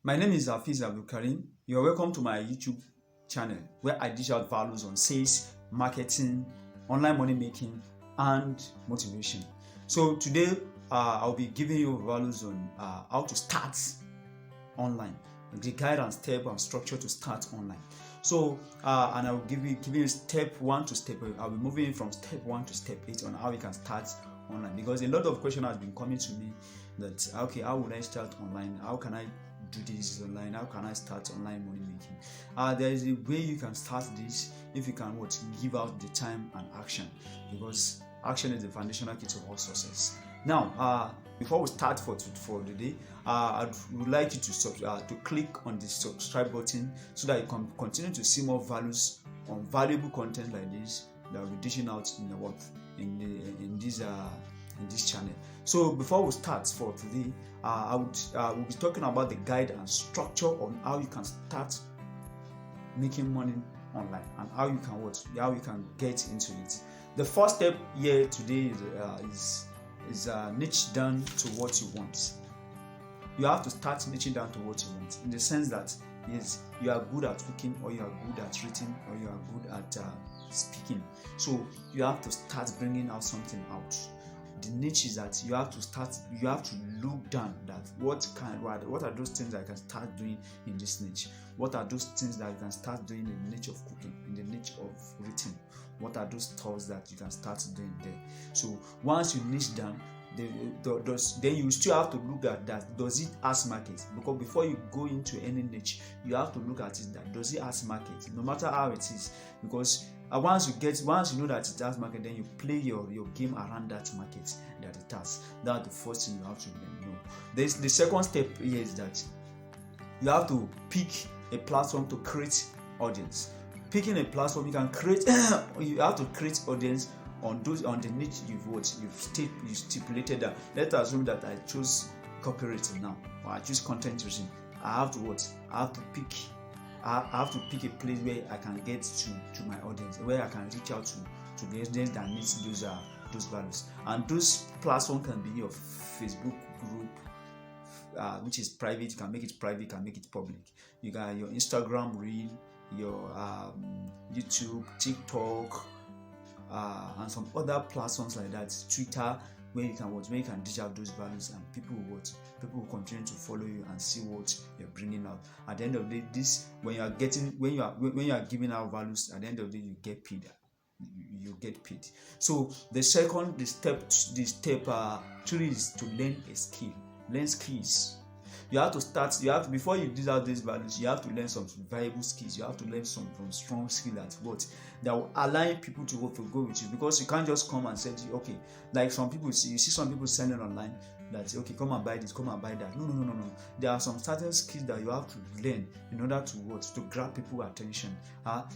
My name is Hafiz Abdulkarim. You're welcome to my YouTube channel where I dish out values on sales, marketing, online money making, and motivation. So today I'll be giving you values on how to start online, the guide and step and structure to start online. So and I will giving you step 1 to step 8. I'll be moving from step 1 to step 8 on how you can start online, because a lot of question has been coming to me that okay, how would I start online? How can I do this online? How can I start online money making? There is a way you can start this if you can give out the time and action, because action is the foundational key to all success. Now, before we start for the day, I would like you to click on the subscribe button so that you can continue to see more values on valuable content like this that will be dishing out in this channel. So before we start for today, I will be talking about the guide and structure on how you can start making money online and how you can get into it. The first step here today is niche down to what you want. You have to start niching down to what you want, in the sense that yes, you are good at cooking, or you are good at writing, or you are good at speaking. So you have to start bringing out something out. The niche is that you have to look down that what are those things that I can start doing in this niche? What are those things that you can start doing in the niche of cooking, in the niche of writing? What are those stores that you can start doing there? So once you niche down, then you still have to look at that. Does it ask market? Because before you go into any niche, you have to look at it that does it ask market, no matter how it is. Because once you know that it has market, then you play your game around that market that it has. That's the first thing you have to know. The second step here is that you have to pick a platform to create audience. Picking a platform, you can create you have to create audience on the niche you've stipulated that. Let's assume that I choose copywriting now, or I choose content writing. I have to pick a place where I can get to my audience, where I can reach out to the audience that needs those values. And those platforms can be your Facebook group, which is private. You can make it private, you can make it public. You got your Instagram reel, your YouTube, TikTok, and some other platforms like that, Twitter, where you can dish out those values, and people will continue to follow you and see what you're bringing out. At the end of the day, when you are giving out values, at the end of the day, you get paid. You get paid. So the step 3 is to learn a skill. Learn skills. Before you dish out these values, you have to learn some valuable skills. You have to learn some strong skills that will align people to go with you, because you can't just come and say, okay, like some people you see some people selling online that okay, come and buy this, come and buy that. No. There are some certain skills that you have to learn in order to grab people's attention.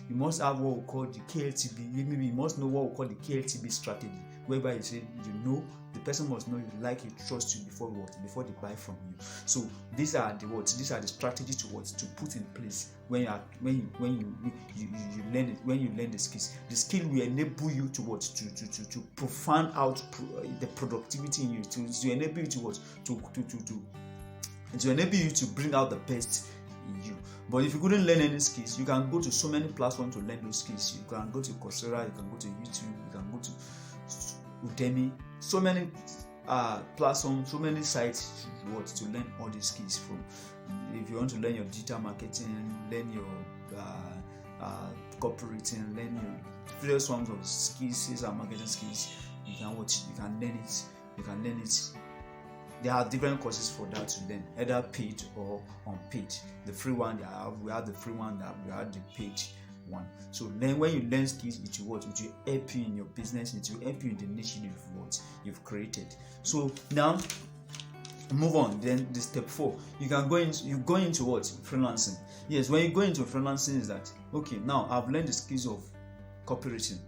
You must have what we call the KLTB. Maybe you must know what we call the KLTB strategy, whereby you say the person must know you, like you, trust you before they buy from you. So these are the strategies to put in place when you learn it. When you learn the skills, the skill will enable you to profound out the productivity in you, to enable you to enable you to bring out the best in you. But if you couldn't learn any skills, you can go to so many platforms to learn those skills. You can go to Coursera, you can go to YouTube, you can go to Udemy, so many platforms, so many sites to learn all these skills from. If you want to learn your digital marketing, learn your copywriting, learn your various forms of skills, sales and marketing skills, you can learn it. There are different courses for that to learn, either paid or unpaid. The free one we have the free one, we have the paid one. So then when you learn skills, it will help you in your business, it will help you in the niche you've created. So now move on. Then the step 4, you go into freelancing. Yes, when you go into freelancing, is that okay, now I've learned the skills of copywriting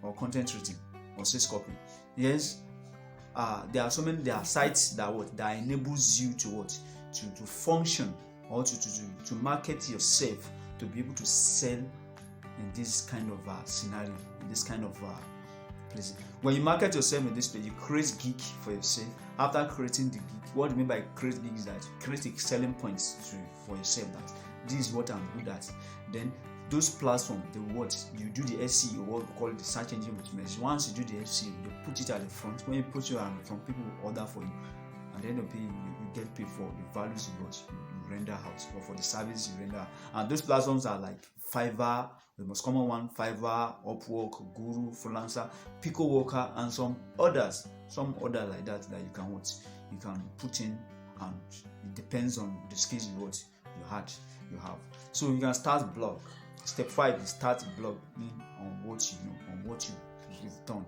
or content writing or sales copy. Yes, there are sites that enables you to function, or to market yourself, to be able to sell in this kind of scenario, in this kind of places. When you market yourself in this place, you create gig for yourself. After creating the gig, what I mean by create gig is that create a selling points for yourself, that this is what I'm good at. Then those platforms, the what you do the SEO, what we call it, the search engine optimization. Once you do the SEO, you put it at the front. When you put it at the front, people will order for you. At the end of the day, you get paid for the values you render out, or for the service you render. And those platforms are like Fiverr, the most common one, Fiverr, Upwork, Guru, Freelancer, Pico Worker, and some others like that you can put in, and it depends on the skills you have. So you can start blog. Step 5 is start blogging on what you know, on what you've done.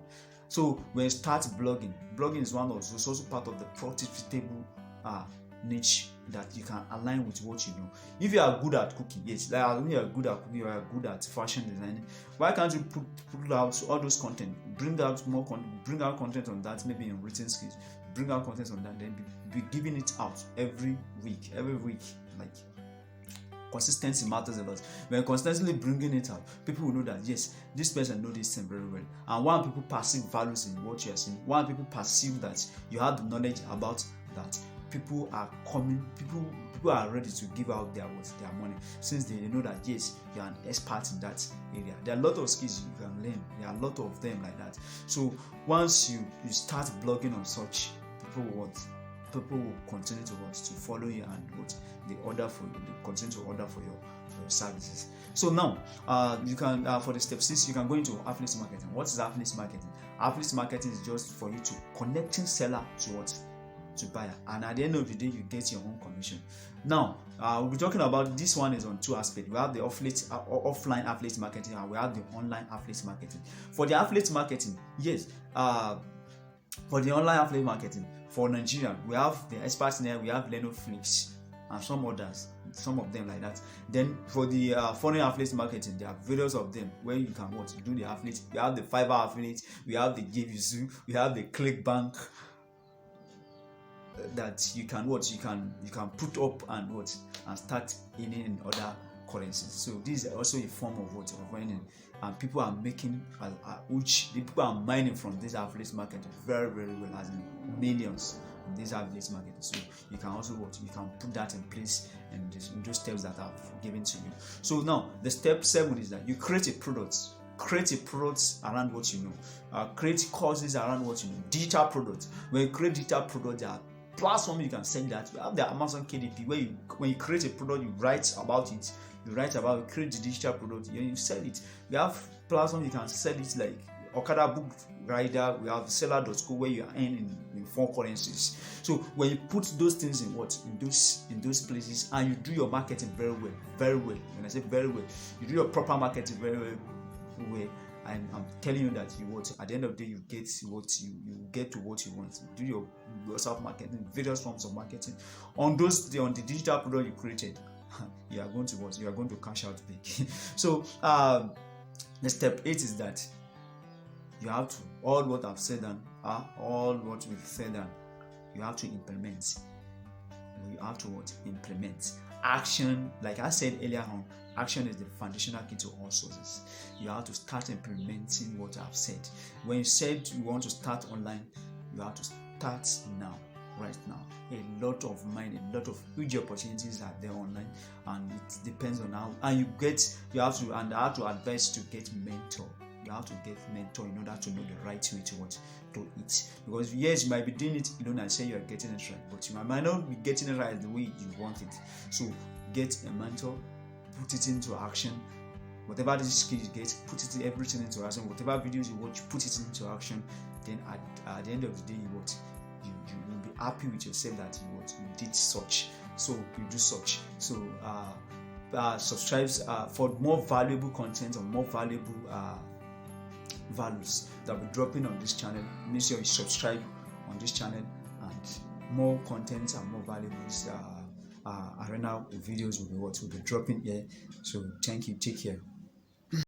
So when you start blogging is one of those, it's also part of the profitable niche that you can align with what you know. If you are good at cooking, yes, like when you are good at cooking, you are good at fashion designing, why can't you put out all those content, bring out more content, bring out content on that, maybe in written skills, bring out content on that, then be giving it out every week, like consistency matters a lot. When you're constantly bringing it out, people will know that yes, this person knows this thing very well. And when people perceive values in what you are saying, when people perceive that you have the knowledge about that, people are ready to give out their money, since they know that yes, you are an expert in that area. There are a lot of skills you can learn. There are a lot of them like that. So once you start blogging on such, people will continue to follow you, and they continue to order for your services. So now you can for the step 6, you can go into affiliate marketing. What is affiliate marketing? Affiliate marketing is just for you to connecting seller to buyer, and at the end of the day you get your own commission. Now we'll be talking about this one is on two aspects. We have the offline affiliate marketing, and we have the online affiliate marketing. For the affiliate marketing, yes, for the online affiliate marketing for Nigeria, we have the experts in there. We have Lenoflix and some others, some of them like that. Then for the foreign affiliate marketing, there are various of them where you can do the affiliate. We have the Fiverr affiliate, we have the Givesu, we have the ClickBank, that you can put up and start earning in other currencies. So this is also a form of earning, and people are making people are mining from this affiliate market very, very well, as in millions in this affiliate market. So you can also you can put that in place in those steps that I've given to you. So now the step 7 is that you create a product. Create a product around what you know. Create courses around what you know. Digital products. When you create digital products, there are platform you can sell that. We have the Amazon KDP, where when you create a product, you write about it. Create the digital product, and you sell it. We have platform you can sell it, like Okada Book Rider. We have Seller.co, where you are earning in 4 currencies. So when you put those things in those places, and you do your marketing very well. When I say very well, you do your proper marketing very well. And I'm telling you that at the end of the day, you get to what you want. Do your self marketing, various forms of marketing on the digital product you created. You are going to cash out big. So the step 8 is that you have to, all what I've said and all what we've said, and you have to implement. You have to implement action. Like I said earlier on, action is the foundational key to all sources. You have to start implementing what I've said. When you said you want to start online, you have to start now, right now. A lot of huge opportunities are there online, and it depends on how. And I have to advise to get mentor. You have to get mentor in order to know the right way to it. Because yes, you might be doing it alone and say you are getting it right, but you might not be getting it right the way you want it. So get a mentor, put it into action. Whatever this skill you get, everything into action. Whatever videos you watch, put it into action. Then at the end of the day, you will be happy with yourself that you did such. So you do such. So subscribe for more valuable content or more valuable values that will be dropping on this channel. Make sure you subscribe on this channel, and more content and more valuable arena videos will be dropping here. So thank you. Take care.